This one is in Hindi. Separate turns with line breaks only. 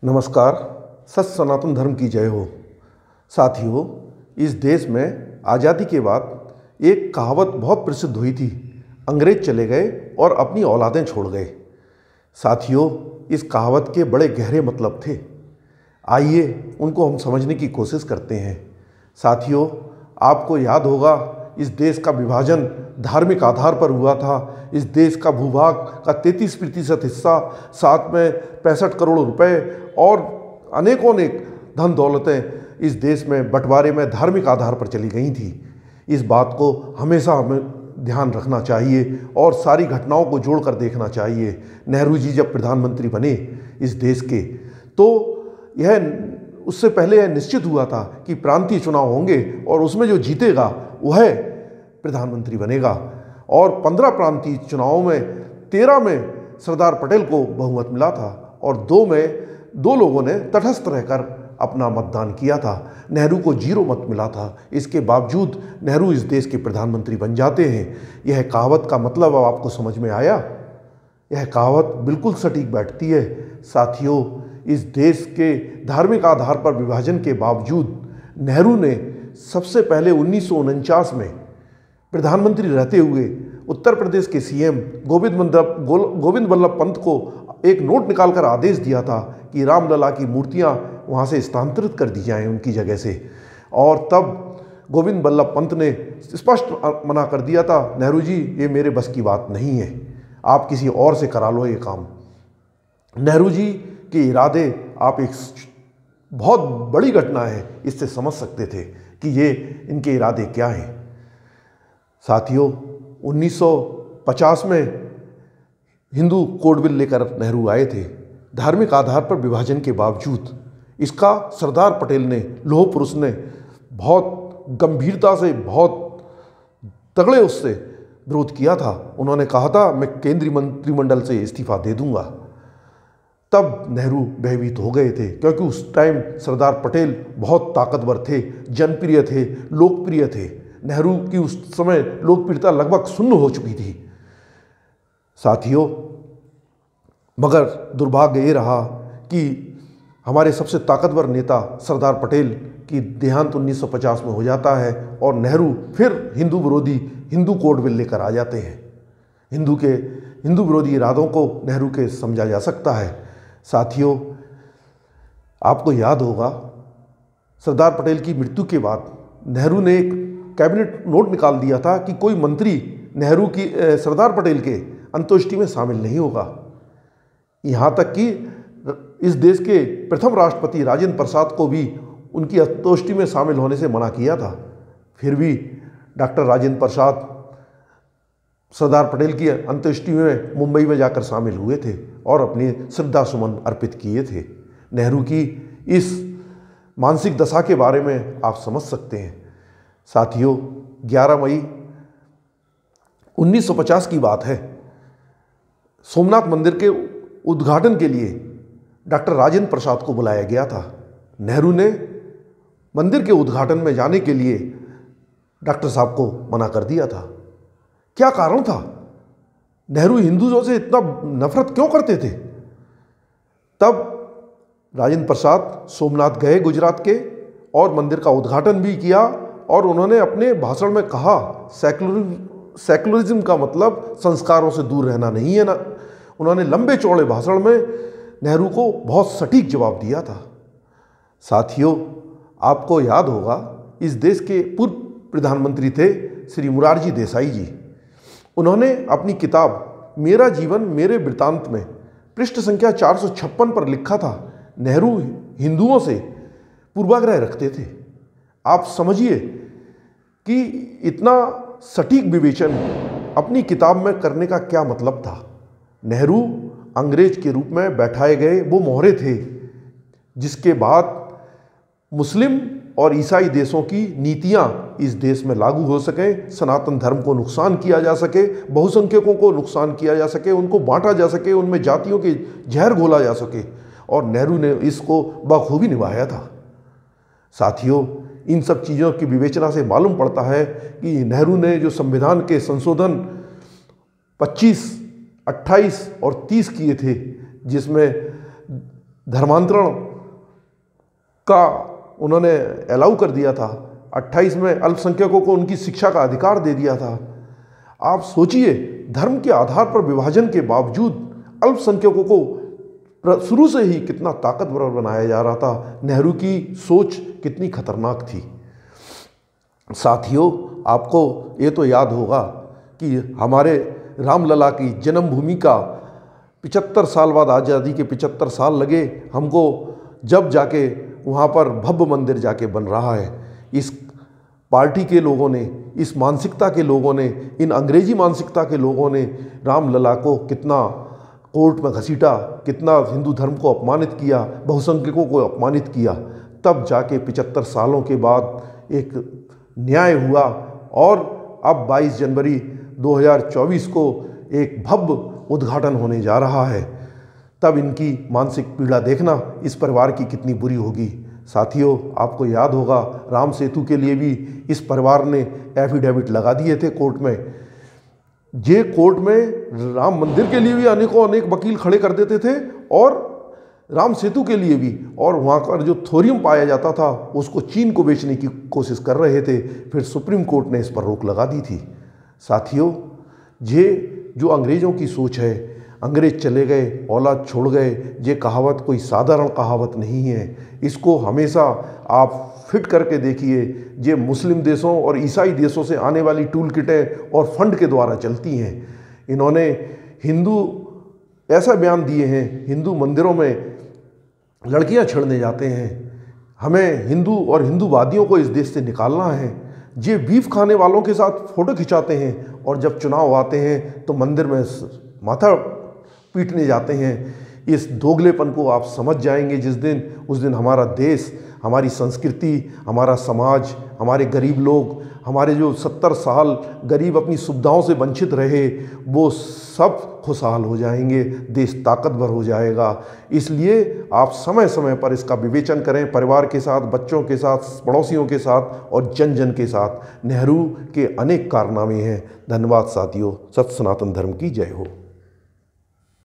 नमस्कार। सच सनातन धर्म की जय हो। साथियों, इस देश में आज़ादी के बाद एक कहावत बहुत प्रसिद्ध हुई थी, अंग्रेज चले गए और अपनी औलादें छोड़ गए। साथियों, इस कहावत के बड़े गहरे मतलब थे। आइए उनको हम समझने की कोशिश करते हैं। साथियों, आपको याद होगा इस देश का विभाजन धार्मिक आधार पर हुआ था। इस देश का भूभाग का 33% हिस्सा, साथ में 65 करोड़ रुपए और अनेकों धन दौलतें इस देश में बंटवारे में धार्मिक आधार पर चली गई थी। इस बात को हमेशा हमें ध्यान रखना चाहिए और सारी घटनाओं को जोड़कर देखना चाहिए। नेहरू जी जब प्रधानमंत्री बने इस देश के, तो यह उससे पहले यह निश्चित हुआ था कि प्रांतीय चुनाव होंगे और उसमें जो जीतेगा वह प्रधानमंत्री बनेगा। और 15 प्रांतीय चुनावों में 13 में सरदार पटेल को बहुमत मिला था और 2 में 2 लोगों ने तटस्थ रहकर अपना मतदान किया था। नेहरू को 0 मत मिला था। इसके बावजूद नेहरू इस देश के प्रधानमंत्री बन जाते हैं। यह कहावत का मतलब अब आपको समझ में आया? यह कहावत बिल्कुल सटीक बैठती है। साथियों, इस देश के धार्मिक आधार पर विभाजन के बावजूद नेहरू ने सबसे पहले 1949 में प्रधानमंत्री रहते हुए उत्तर प्रदेश के सीएम गोविंद वल्लभ पंत को एक नोट निकालकर आदेश दिया था कि रामलला की मूर्तियां वहां से स्थानांतरित कर दी जाएं उनकी जगह से। और तब गोविंद वल्लभ पंत ने स्पष्ट मना कर दिया था, नेहरू जी ये मेरे बस की बात नहीं है, आप किसी और से करा लो ये काम। नेहरू जी के इरादे आप एक बहुत बड़ी घटना है इससे समझ सकते थे कि ये इनके इरादे क्या हैं। साथियों, 1950 में हिंदू कोड बिल लेकर नेहरू आए थे। धार्मिक आधार पर विभाजन के बावजूद इसका सरदार पटेल ने, लौह पुरुष ने बहुत गंभीरता से, बहुत तगड़े उससे विरोध किया था। उन्होंने कहा था मैं केंद्रीय मंत्रिमंडल से इस्तीफा दे दूंगा। तब नेहरू भयभीत हो गए थे क्योंकि उस टाइम सरदार पटेल बहुत ताकतवर थे, जनप्रिय थे, लोकप्रिय थे। नेहरू की उस समय लोकप्रियता लगभग शून्य हो चुकी थी। साथियों, मगर दुर्भाग्य ये रहा कि हमारे सबसे ताकतवर नेता सरदार पटेल की देहांत 1950 में हो जाता है और नेहरू फिर हिंदू विरोधी हिंदू कोड बिल लेकर आ जाते हैं। हिंदू विरोधी इरादों को नेहरू के समझा जा सकता है। साथियों, आपको याद होगा सरदार पटेल की मृत्यु के बाद नेहरू ने एक कैबिनेट नोट निकाल दिया था कि कोई मंत्री सरदार पटेल के अंत्येष्टि में शामिल नहीं होगा। यहाँ तक कि इस देश के प्रथम राष्ट्रपति राजेंद्र प्रसाद को भी उनकी अंत्येष्टि में शामिल होने से मना किया था। फिर भी डॉक्टर राजेंद्र प्रसाद सरदार पटेल की अंत्येष्टि में मुंबई में जाकर शामिल हुए थे और अपने श्रद्धा सुमन अर्पित किए थे। नेहरू की इस मानसिक दशा के बारे में आप समझ सकते हैं। साथियों, 11 मई 1950 की बात है। सोमनाथ मंदिर के उद्घाटन के लिए डॉक्टर राजेंद्र प्रसाद को बुलाया गया था। नेहरू ने मंदिर के उद्घाटन में जाने के लिए डॉक्टर साहब को मना कर दिया था। क्या कारण था? नेहरू हिंदुओं से इतना नफरत क्यों करते थे? तब राजेंद्र प्रसाद सोमनाथ गए गुजरात के और मंदिर का उद्घाटन भी किया और उन्होंने अपने भाषण में कहा सेकुलरिज्म का मतलब संस्कारों से दूर रहना नहीं है ना। उन्होंने लंबे चौड़े भाषण में नेहरू को बहुत सटीक जवाब दिया था। साथियों, आपको याद होगा इस देश के पूर्व प्रधानमंत्री थे श्री मोरारजी देसाई जी। उन्होंने अपनी किताब मेरा जीवन मेरे वृत्तांत में पृष्ठ संख्या 456 पर लिखा था, नेहरू हिंदुओं से पूर्वाग्रह रखते थे। आप समझिए कि इतना सटीक विवेचन अपनी किताब में करने का क्या मतलब था। नेहरू अंग्रेज के रूप में बैठाए गए वो मोहरे थे जिसके बाद मुस्लिम और ईसाई देशों की नीतियां इस देश में लागू हो सकें, सनातन धर्म को नुकसान किया जा सके, बहुसंख्यकों को नुकसान किया जा सके, उनको बांटा जा सके, उनमें जातियों के जहर घोला जा सके, और नेहरू ने इसको बखूबी निभाया था। साथियों, इन सब चीज़ों की विवेचना से मालूम पड़ता है कि नेहरू ने जो संविधान के संशोधन 25, 28 और 30 किए थे, जिसमें धर्मांतरण का उन्होंने अलाउ कर दिया था। 28 में अल्पसंख्यकों को उनकी शिक्षा का अधिकार दे दिया था। आप सोचिए, धर्म के आधार पर विभाजन के बावजूद अल्पसंख्यकों को शुरू से ही कितना ताकतवर बनाया जा रहा था। नेहरू की सोच कितनी खतरनाक थी। साथियों, आपको ये तो याद होगा कि हमारे रामलला की जन्मभूमि का 75 साल बाद, आज़ादी के 75 साल लगे हमको, जब जाके वहाँ पर भव्य मंदिर जाके बन रहा है। इस पार्टी के लोगों ने, इस मानसिकता के लोगों ने, इन अंग्रेजी मानसिकता के लोगों ने रामलला को कितना कोर्ट में घसीटा, कितना हिंदू धर्म को अपमानित किया, बहुसंख्यकों को अपमानित किया। तब जाके 75 सालों के बाद एक न्याय हुआ और अब 22 जनवरी 2024 को एक भव्य उद्घाटन होने जा रहा है। तब इनकी मानसिक पीड़ा देखना इस परिवार की कितनी बुरी होगी। साथियों, आपको याद होगा, राम सेतु के लिए भी इस परिवार ने एफिडेविट लगा दिए थे कोर्ट में। ये कोर्ट में राम मंदिर के लिए भी अनेकों अनेक वकील खड़े कर देते थे और राम सेतु के लिए भी, और वहाँ पर जो थोरियम पाया जाता था उसको चीन को बेचने की कोशिश कर रहे थे। फिर सुप्रीम कोर्ट ने इस पर रोक लगा दी थी। साथियों, ये जो अंग्रेज़ों की सोच है, अंग्रेज चले गए औलाद छोड़ गए, ये कहावत कोई साधारण कहावत नहीं है। इसको हमेशा आप फिट करके देखिए। ये मुस्लिम देशों और ईसाई देशों से आने वाली टूल किटें और फंड के द्वारा चलती हैं। इन्होंने हिंदू ऐसा बयान दिए हैं, हिंदू मंदिरों में लड़कियां छेड़ने जाते हैं, हमें हिंदू और हिंदूवादियों को इस देश से निकालना है। ये बीफ खाने वालों के साथ फ़ोटो खिंचाते हैं और जब चुनाव आते हैं तो मंदिर में माथा पीटने जाते हैं। इस दोगलेपन को आप समझ जाएंगे जिस दिन, उस दिन हमारा देश, हमारी संस्कृति, हमारा समाज, हमारे गरीब लोग, हमारे जो 70 साल गरीब अपनी सुविधाओं से वंचित रहे, वो सब खुशहाल हो जाएंगे, देश ताकतवर हो जाएगा। इसलिए आप समय समय पर इसका विवेचन करें, परिवार के साथ, बच्चों के साथ, पड़ोसियों के साथ और जन जन के साथ। नेहरू के अनेक कारनामे हैं। धन्यवाद साथियों। सत्य सनातन धर्म की जय हो।